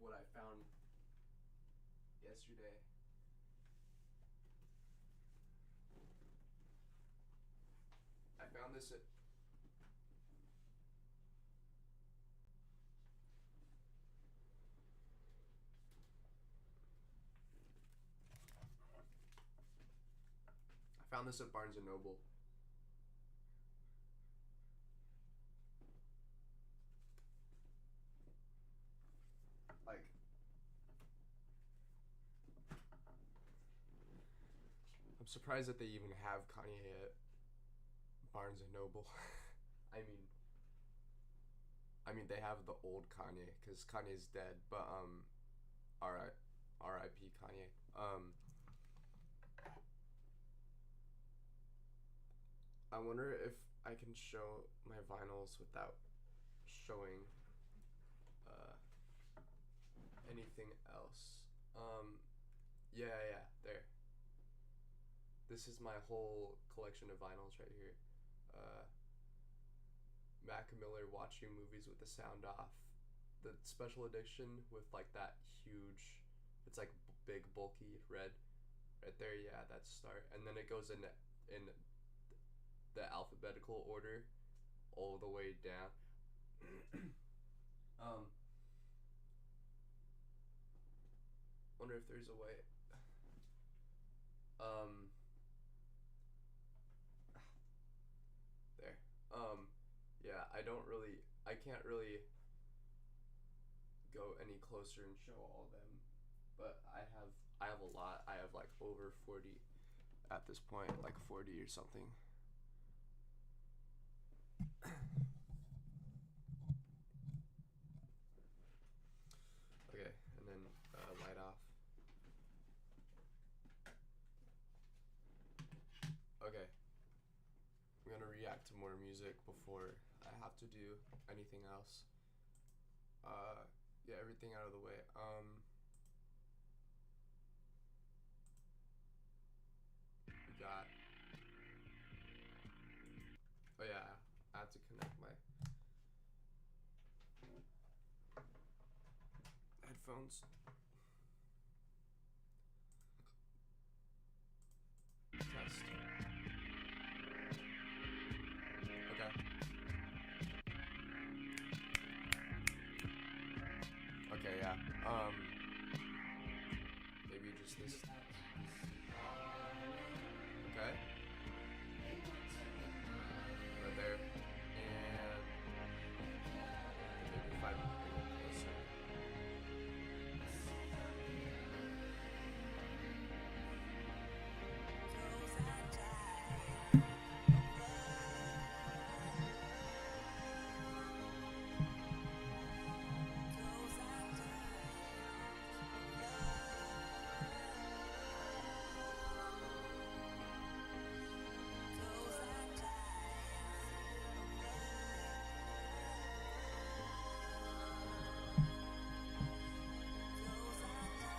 what I found yesterday. I found this at Barnes and Noble. Like, I'm surprised that they even have Kanye at Barnes and Noble. I mean, they have the old Kanye because Kanye's dead, but R.I.P. Kanye. I wonder if I can show my vinyls without showing anything else. Yeah, there. This is my whole collection of vinyls right here. Mac Miller watching movies with the sound off. The special edition with like that huge, it's like big bulky red, right there. Yeah, that's start, and then it goes in the alphabetical order, all the way down. Wonder if there's a way. There. Yeah, I can't really go any closer and show all of them, but I have a lot. I have like over 40 at this point, like 40 or something. Okay, and then light off. Okay, I'm gonna react to more music before I have to do anything else. Yeah, everything out of the way. We got. Oh yeah, I have to connect my headphones. Test. Okay. Okay, yeah. Maybe just this. Okay. Right there. And maybe if I bring it closer.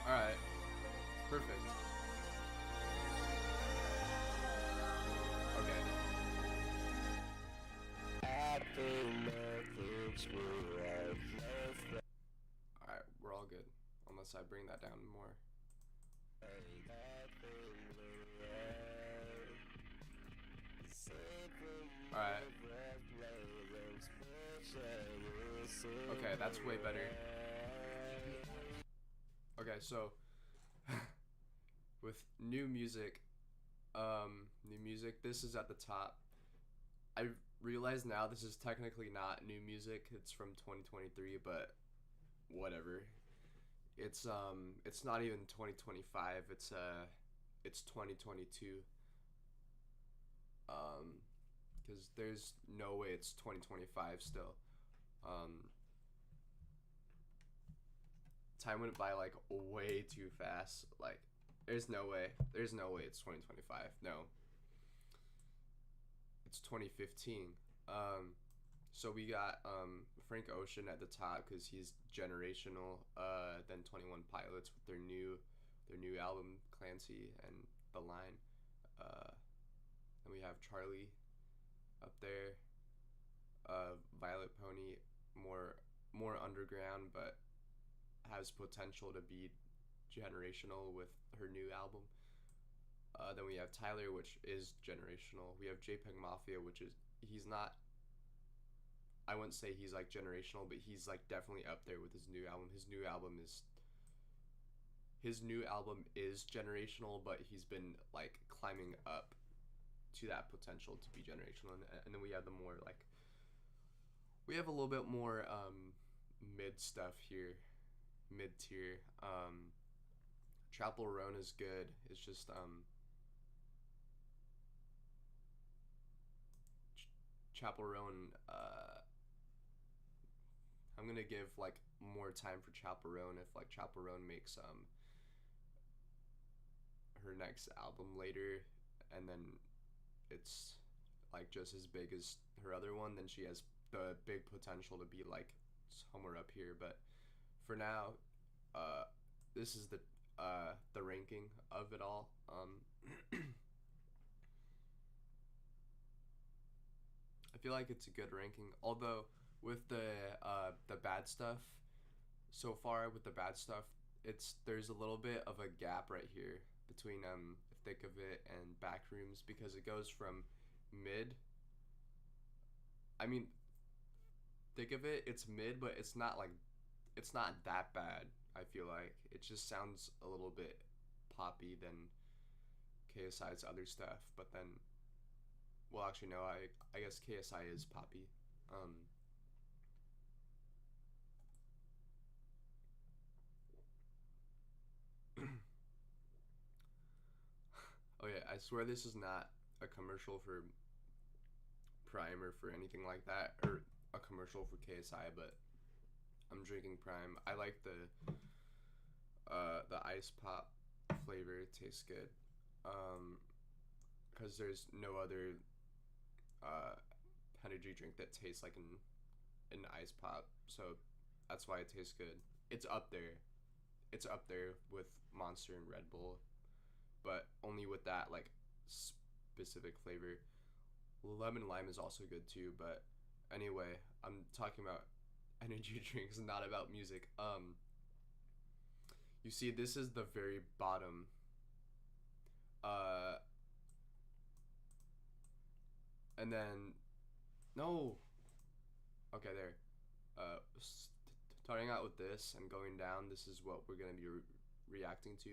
Alright. Perfect. Okay. Alright, we're all good. Unless I bring that down more. Alright. Okay, that's way better. Okay, so with new music, this is at the top. I realize now this is technically not new music. It's from 2023, but whatever. It's not even 2025. It's 2022. Because there's no way it's 2025 still. Time went by like way too fast. Like, there's no way it's 2025. No, it's 2015. So we got Frank Ocean at the top because he's generational. Then 21 Pilots with their new album Clancy and The Line. Then we have Charlie up there. Violet Pony, more underground, but has potential to be generational with her new album. Then we have Tyler, which is generational. We have JPEG Mafia, which is he's not. I wouldn't say he's like generational, but he's like definitely up there with his new album. His new album is generational, but he's been like climbing up to that potential to be generational. And then we have the more like we have a little bit more mid stuff here, mid tier. Chapel Roan is good. It's just Chapel Roan. I'm gonna give like more time for Chapel Roan if like Chapel Roan makes her next album later, and then it's like just as big as her other one, then she has the big potential to be like somewhere up here. But for now, this is the ranking of it all. I feel like it's a good ranking, although with the bad stuff so far with the bad stuff, there's a little bit of a gap right here between Thick of It and Backrooms, because it goes from mid. I mean, Thick of It, it's mid, but it's not that bad. I feel like it just sounds a little bit poppy than KSI's other stuff. But then, well, actually no, I guess KSI is poppy. Oh yeah, I swear this is not a commercial for Prime or for anything like that, or a commercial for KSI, but I'm drinking Prime. I like the ice pop flavor. It tastes good. Because there's no other energy drink that tastes like an ice pop, so that's why it tastes good. It's up there. It's up there with Monster and Red Bull, but only with that like specific flavor. Lemon lime is also good too, but anyway, I'm talking about energy drinks, not about music. You see, this is the very bottom. And then, no. Okay, there. Starting out with this and going down, this is what we're gonna be reacting to.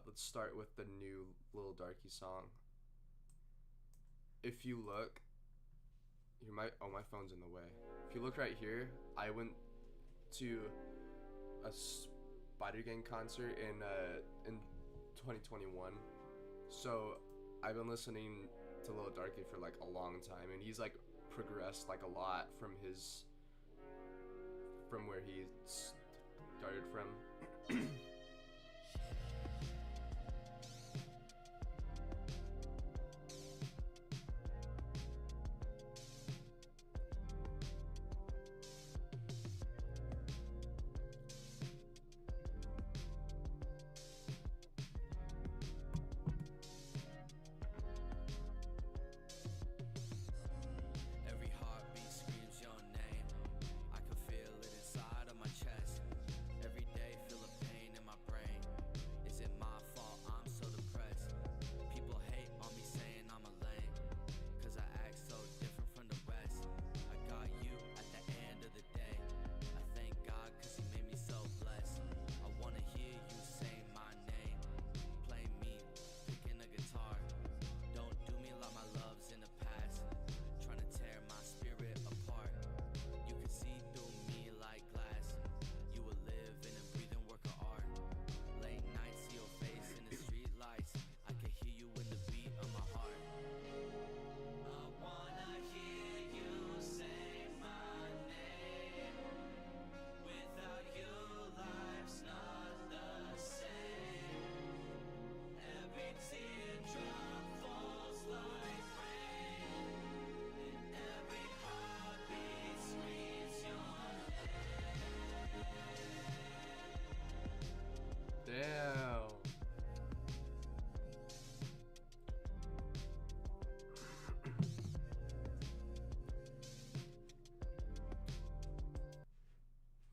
Let's start with the new Lil Darky song. If you look, my phone's in the way. If you look right here, I went to a Spider Gang concert in 2021. So I've been listening to Lil Darky for like a long time, and he's like progressed like a lot from where he started from. Every heartbeat screams your name. I can feel it inside of my chest. Every day feel the pain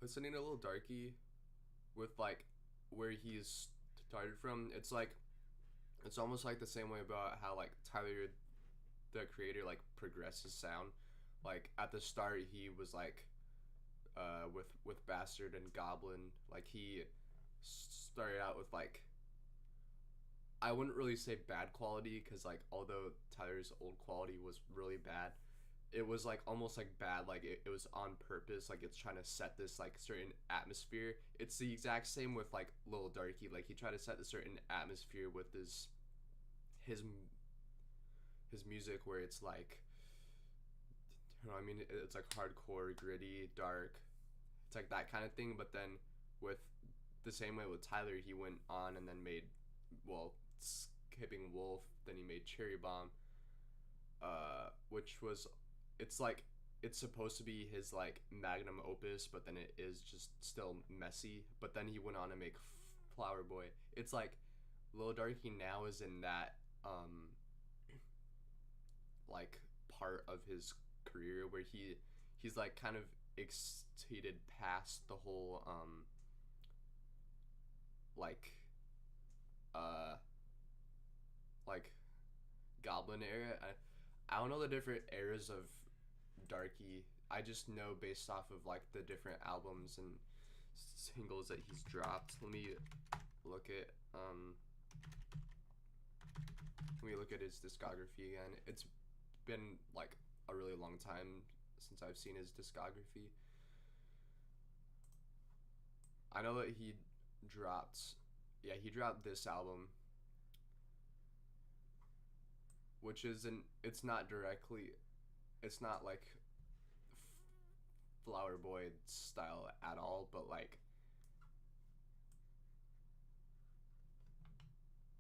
listening to Lil Darky with like where he's started from, it's like it's almost like the same way about how like Tyler the creator like progresses sound. Like at the start he was like with Bastard and Goblin, like he started out with like I wouldn't really say bad quality because like although Tyler's old quality was really bad, it was like almost like bad, like it was on purpose, like it's trying to set this like certain atmosphere. It's the exact same with like Lil Darky, like he tried to set a certain atmosphere with his his music where it's like, you know, I mean it's like hardcore, gritty, dark. It's like that kind of thing. But then with the same way with Tyler, he went on and then made, well, Skipping Wolf. Then he made Cherry Bomb, which was, it's like it's supposed to be his like magnum opus, but then it is just still messy. But then he went on to make Flower Boy. It's like Lil Darky now is in that like part of his career where he's like kind of exceeded past the whole like uh like Goblin era. I don't know the different eras of Darky. I just know based off of like the different albums and singles that he's dropped. Look at let me look at his discography again. It's been like a really long time since I've seen his discography. I know that he dropped this album, which isn't, it's not like Flower Boy style at all, but like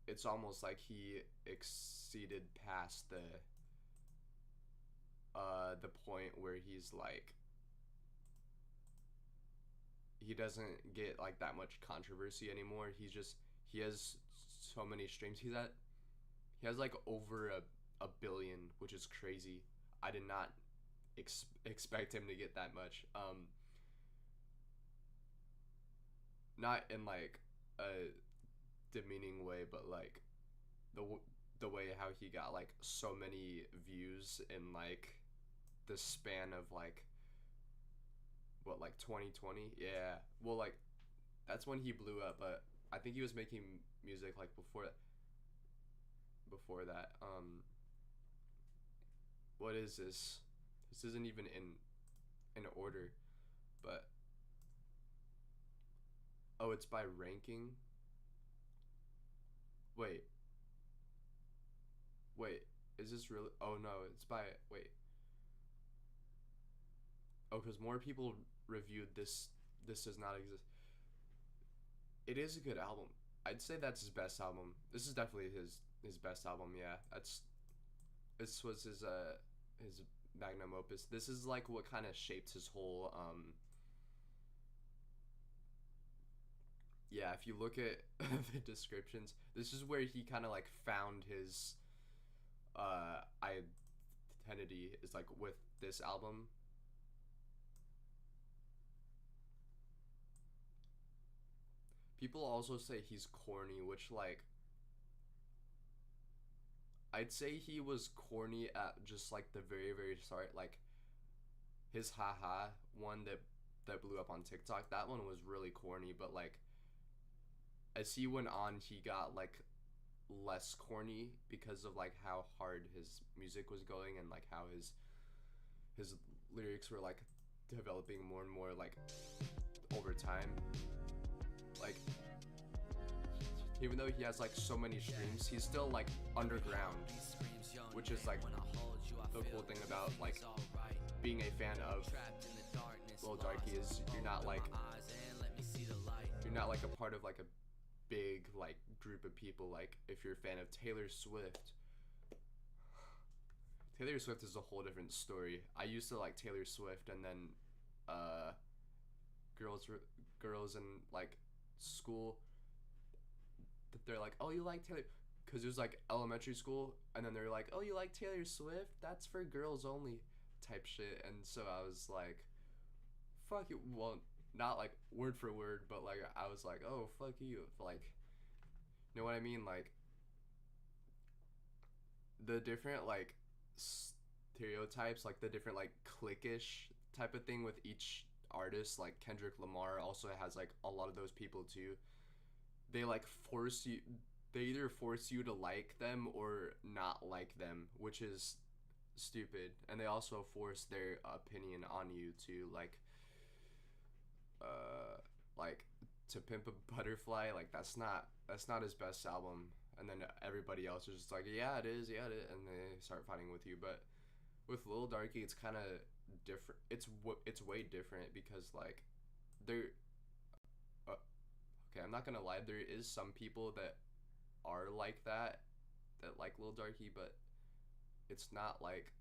it's almost like he exceeded past the point where he's like he doesn't get like that much controversy anymore. He has so many streams. He has like over a billion, which is crazy. I did not expect him to get that much. Not in like a demeaning way, but like the way how he got like so many views in like the span of like what, like 2020. Yeah, well, like that's when he blew up, but I think he was making music like before that. What is this? This isn't even in order, but oh, it's by ranking. Wait, wait, is this really? Oh no, it's by, wait. Oh, because more people reviewed this. This does not exist. It is a good album. I'd say that's his best album. This is definitely his best album. Yeah, this was his magnum opus. This is like what kind of shaped his whole yeah, if you look at the descriptions, this is where he kind of like found his identity, is like with this album. People also say he's corny, which like I'd say he was corny at just like the very start, like his haha one that blew up on TikTok. That one was really corny, but like as he went on, he got like less corny because of like how hard his music was going and like how his lyrics were like developing more and more like over time. Like even though he has like so many streams, he's still like underground, which is like the cool thing about like being a fan of Lil Darky is you're not like a part of like a big like group of people. Like if you're a fan of Taylor Swift is a whole different story. I used to like Taylor Swift, and then girls in like school, they're like, oh, you like Taylor, because it was like elementary school, and then they're like, oh, you like Taylor Swift, that's for girls only type shit. And so I was like, fuck it, well, not like word for word, but like I was like, oh fuck you, like you know what I mean, like the different like stereotypes, like the different like cliquish type of thing with each artist. Like Kendrick Lamar also has like a lot of those people too. They like force you. They either force you to like them or not like them, which is stupid. And they also force their opinion on you to uh, like To Pimp a Butterfly. Like that's not his best album. And then everybody else is just like, yeah, it is, yeah, it is, and they start fighting with you. But with Lil Darky, it's kind of different. It's way different because like there. Okay, I'm not gonna lie. There is some people that are like that like Lil Darky, but it's not like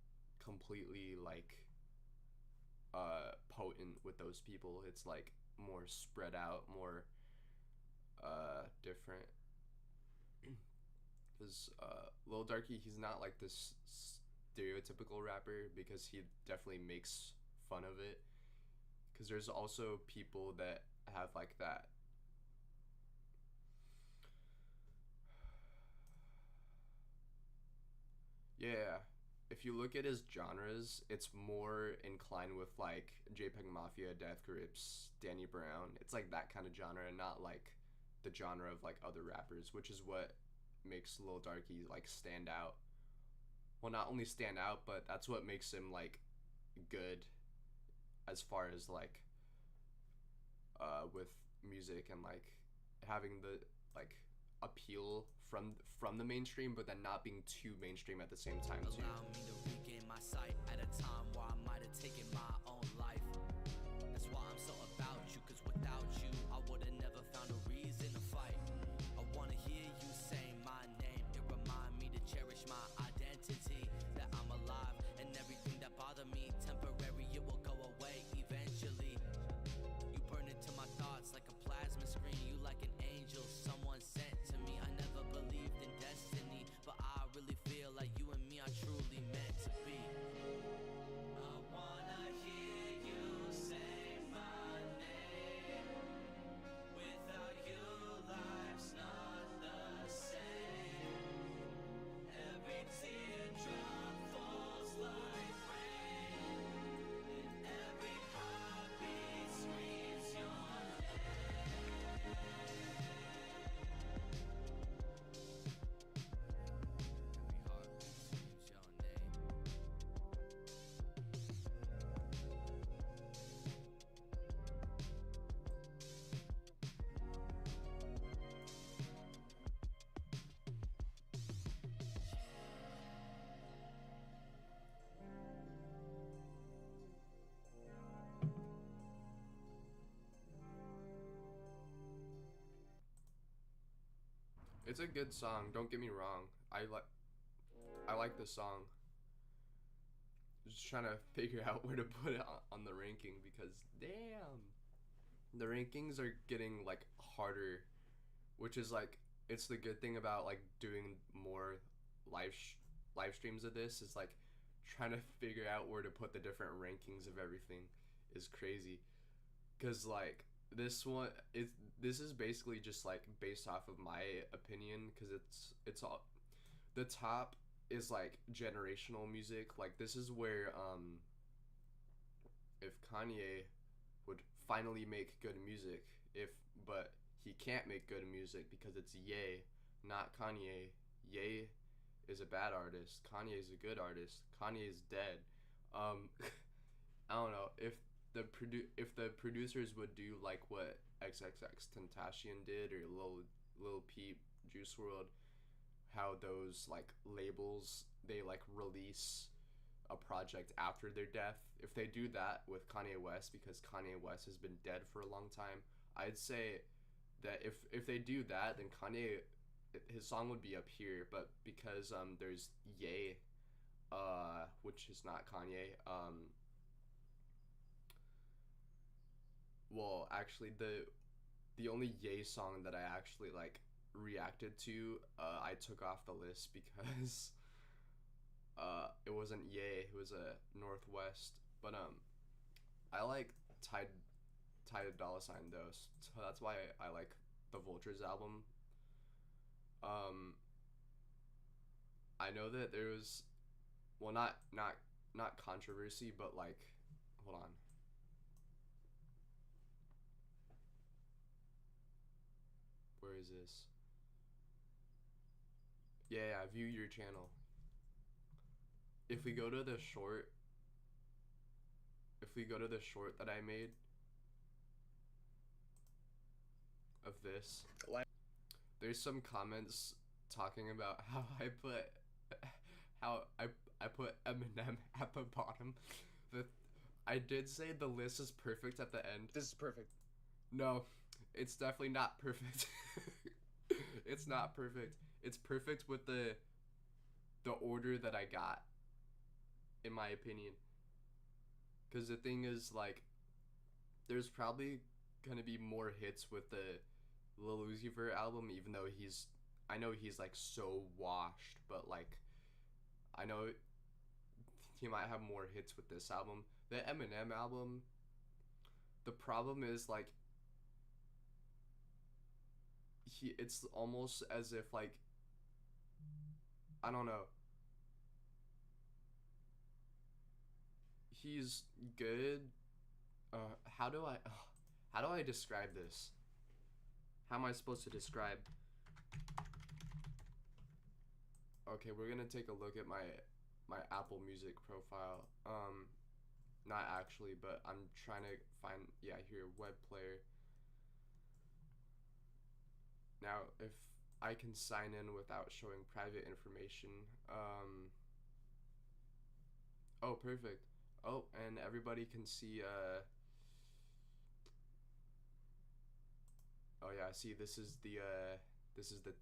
completely like potent with those people. It's like more spread out, more different. Because Lil Darky, he's not like this stereotypical rapper because he definitely makes fun of it. Because there's also people that have like that. Yeah, if you look at his genres, it's more inclined with like JPEG Mafia, Death Grips, Danny Brown. It's like that kind of genre, not like the genre of like other rappers, which is what makes Lil Darky like stand out. Well, not only stand out, but that's what makes him like good as far as like with music and like having the like appeal from the mainstream, but then not being too mainstream at the same time too. Allow me to regain my sight at a time where I might have taken my own life. That's why I'm so about you, cause without you, I would've never found a reason to fight. I wanna hear you say my name. It remind me to cherish my identity, that I'm alive, and everything that bothered me, temporary, it will go away eventually. You burn into my thoughts like a plasma screen. You like an angel, someone sent to me. I never believed in destiny, but I really feel like you and me are truly meant to be. I wanna hear you say my name. Without you, life's not the same. Every teardrop falls like rain, and every heartbeat screams your name. Every heartbeat screams your name. It's a good song. Don't get me wrong. I like the song. Just trying to figure out where to put it on the ranking because damn, the rankings are getting like harder, which is like it's the good thing about like doing more live streams of this is like trying to figure out where to put the different rankings of everything is crazy because like this is basically just like based off of my opinion because it's all the top is like generational music. Like this is where if Kanye would finally make good music, if but he can't make good music because it's Ye, not Kanye. Ye is a bad artist. Kanye is a good artist. Kanye is dead. Um, I don't know if the producers would do like what XXX Tentacion did or Lil Peep, Juice World, how those like labels they like release a project after their death. If they do that with Kanye West, because Kanye West has been dead for a long time, I'd say that if they do that, then Kanye his song would be up here. But because there's Ye, which is not Kanye. Well, actually, the only Ye song that I actually like reacted to, I took off the list because it wasn't Ye, it was a Northwest. But I like Tide Ty Dolla $ign though, so that's why I like the Vultures album. I know that there was, well, not controversy, but like, hold on. Where is this? Yeah, view your channel. If we go to the short, that I made of this, there's some comments talking about how I put Eminem at the bottom. I did say the list is perfect at the end. This is perfect. No, it's definitely not perfect. It's not perfect. It's perfect with the order that I got, in my opinion. Because the thing is, like, there's probably gonna be more hits with the Lil Uzi Vert album, even though I know he's like so washed, but like, I know he might have more hits with this album. The Eminem album, the problem is like, it's almost as if like, I don't know, he's good. How do I describe this? How am I supposed to describe? Okay, we're gonna take a look at my Apple Music profile. Not actually, but I'm trying to find, yeah, here, web player. Now, if I can sign in without showing private information, oh, perfect. Oh, and everybody can see, oh yeah, see, this is the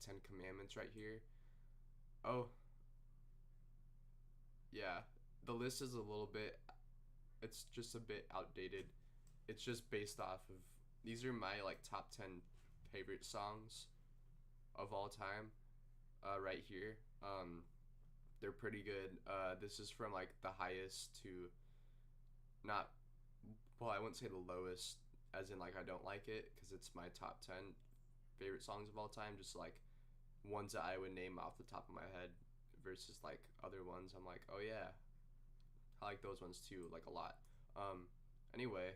10 Commandments right here. Oh, yeah, the list is a little bit, it's just a bit outdated. It's just based off of, these are my like top 10 favorite songs of all time, right here. They're pretty good. This is from like the highest to not, well, I wouldn't say the lowest, as in like I don't like it, because it's my top 10 favorite songs of all time, just like ones that I would name off the top of my head, versus like other ones I'm like, oh yeah, I like those ones too, like a lot. Anyway,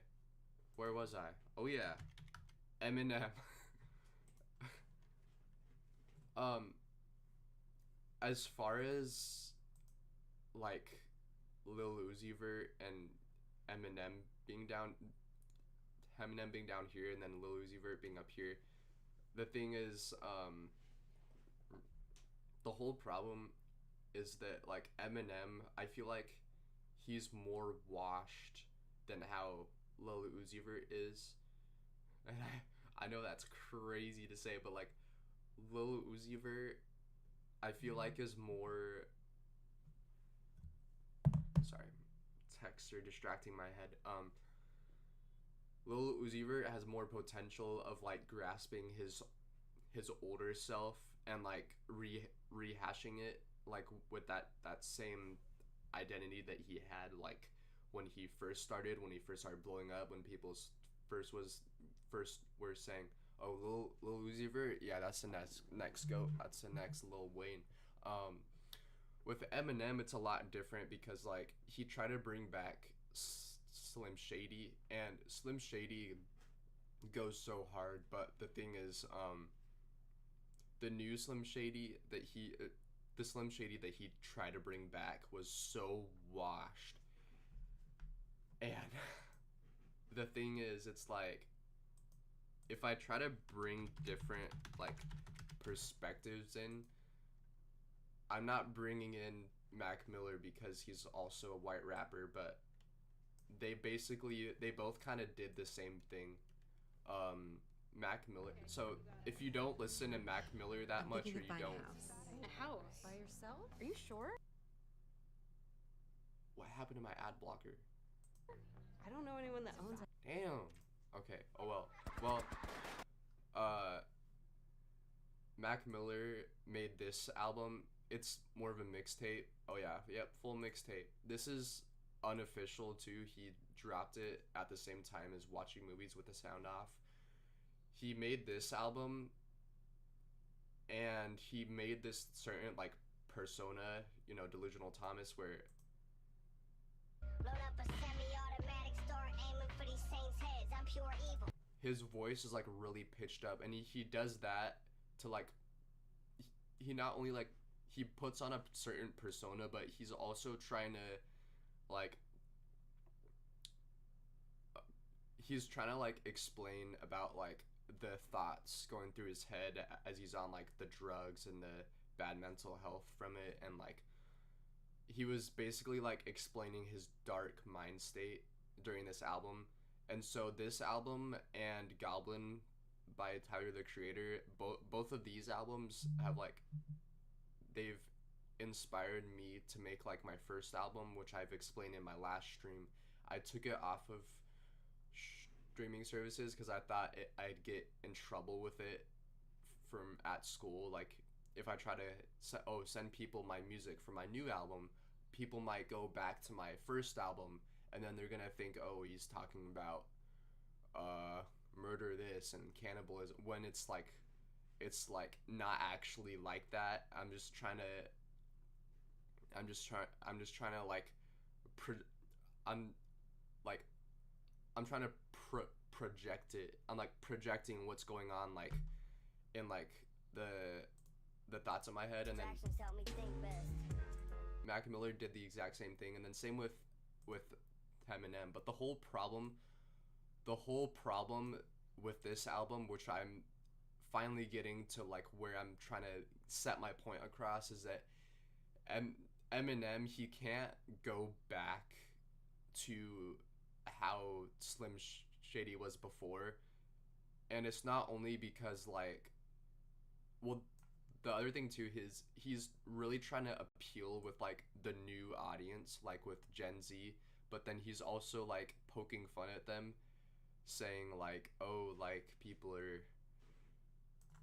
where was I? Oh yeah, Eminem. As far as like Lil Uzi Vert and Eminem being down here, and then Lil Uzi Vert being up here, the thing is, the whole problem is that like Eminem, I feel like he's more washed than how Lil Uzi Vert is. And I know that's crazy to say, but like Lil Uzi Vert, I feel like is more, sorry, texts are distracting my head. Lil Uzi Vert has more potential of like grasping his older self and like rehashing it, like with that same identity that he had like when he first started blowing up, when people first were saying, oh, Lil Uzi Vert, yeah, that's the next GOAT, that's the next Lil Wayne. With Eminem, it's a lot different, because like he tried to bring back Slim Shady, and Slim Shady goes so hard, but the thing is, the new Slim Shady that the Slim Shady that he tried to bring back was so washed. And the thing is, it's like, if I try to bring different like perspectives in, I'm not bringing in Mac Miller because he's also a white rapper, but they both kind of did the same thing. Mac Miller. So if you don't listen to Mac Miller that much, or you don't, A house by yourself? Are you sure? what happened to my ad blocker? I don't know anyone that owns a Damn. Okay. Oh well. Mac Miller made this album. It's more of a mixtape. Oh yeah. Yep. Full mixtape. This is unofficial too. He dropped it at the same time as watching movies with the sound off. He made this album, and he made this certain like persona, you know, Delusional Thomas, where Load up a semi-automatic, start aiming for these saints' heads. I'm pure evil. his voice is like really pitched up, and he does that to like he not only like he puts on a certain persona, but he's also trying to like he's trying to like explain about like the thoughts going through his head as he's on like the drugs and the bad mental health from it, and like he was basically like explaining his dark mind state during this album. And so this album and Goblin by Tyler the Creator, both of these albums have like they've inspired me to make like my first album, which I've explained in my last stream. I took it off of streaming services because I thought I'd get in trouble with it from at school. Like if I try to send people my music for my new album, people might go back to my first album, and then they're gonna think, oh, he's talking about murder this and cannibalism, when it's like not actually like that. I'm just trying to like I'm trying to project it. I'm like projecting what's going on like in like the thoughts in my head, and then Actions help me think best. Mac Miller did the exact same thing, and then same with Eminem. But the whole problem with this album, which I'm finally getting to like where I'm trying to set my point across, is that Eminem, he can't go back to how Slim Shady was before. And it's not only because like, well, the other thing too is he's really trying to appeal with like the new audience, like with Gen Z, but then he's also like poking fun at them, saying like, oh, like people are,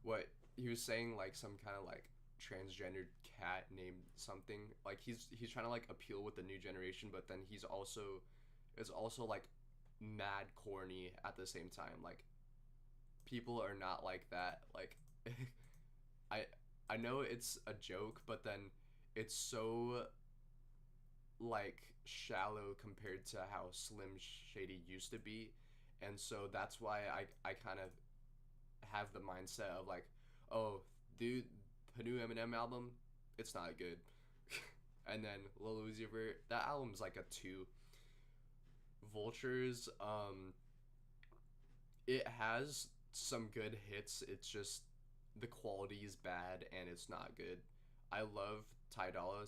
what he was saying, like some kind of like transgendered cat named something, like he's trying to like appeal with the new generation, but then it's also like mad corny at the same time. Like people are not like that. Like I know it's a joke, but then it's so like shallow compared to how Slim Shady used to be. And so that's why I kind of have the mindset of like, oh, dude, the new Eminem album, it's not good. And then Lil Uzi Vert, that album's like a 2. Vultures, it has some good hits, it's just the quality is bad and it's not good. I love Ty Dolla